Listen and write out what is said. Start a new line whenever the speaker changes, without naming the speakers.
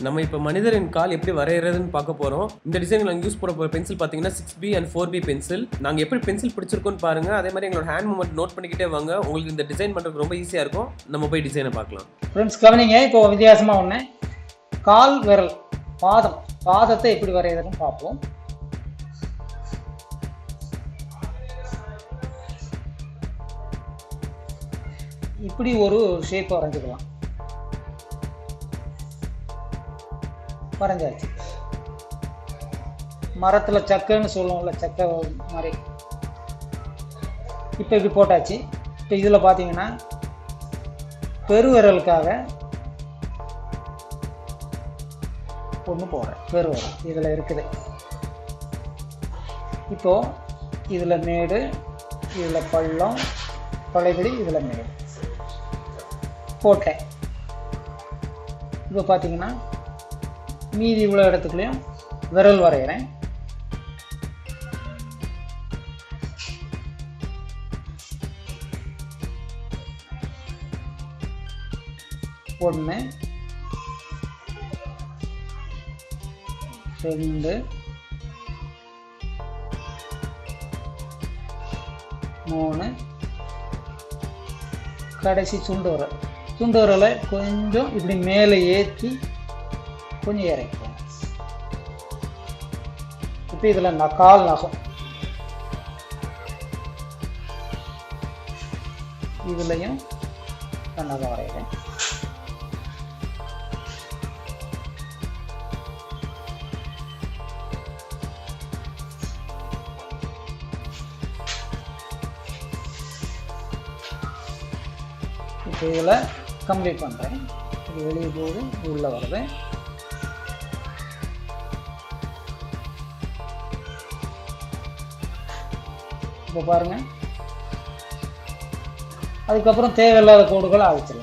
நம்ம இப்போ மனிதரின் கால் எப்படி வரைகிறதுன்னு பார்க்க போகிறோம். இந்த டிசைன் நாங்கள் யூஸ் பண்ண போகிற பென்சில் பார்த்தீங்கன்னா 6B and 4B பென்சில். நாங்கள் எப்படி பென்சில் பிடிச்சிருக்கோன்னு பாருங்கள். அதே மாதிரி எங்களோட ஹேண்ட் மூவ்மெண்ட் நோட் பண்ணிக்கிட்டே வாங்க. உங்களுக்கு இந்த டிசைன் பண்ணுறதுக்கு ரொம்ப ஈஸியாக இருக்கும். நம்ம போய் டிசைனை பார்க்கலாம்.
ஃப்ரெண்ட்ஸ் கவனிங்க, இப்போ வித்தியாசமாக ஒன்று கால் விரல் பாதத்தை எப்படி வரைகிறதுன்னு பார்ப்போம். இப்படி ஒரு ஷேப் வரைஞ்சிக்கலாம். வரைஞ்சாச்சு. மரத்தில் சக்கைன்னு சொல்லுவோம்ல, சக்கை மாதிரி. இப்போ இப்படி போட்டாச்சு. இப்போ இதில் பார்த்தீங்கன்னா பெருவிரலுக்காக ஒன்று போடுறேன். பெருவிரல் இதில் இருக்குது. இப்போது இதில் மேடு, இதில் பள்ளம், பழையபடி இதில் மேடு போட்டேன். இப்போ பார்த்தீங்கன்னா மீதி இவ்வளோ இடத்துக்குலையும் விரல் வரைகிறேன். ஒன்று, 2, 3, கடைசி சுண்டு விரல். சுண்டு விரலை கொஞ்சம் இப்படி மேலே ஏற்றி கொஞ்சம் இறக்கும். இப்போ இதில் கால் நகம், இதுலையும் நகம் வரைகிறேன். இப்போ இதில் கம்ப்ளீட் பண்ணுறேன். இது வெளியே போகுது, உள்ளே வருது. இப்போ பாருங்கள். அதுக்கப்புறம் தேவையில்லாத கோடுகளை அழிச்சிடும்.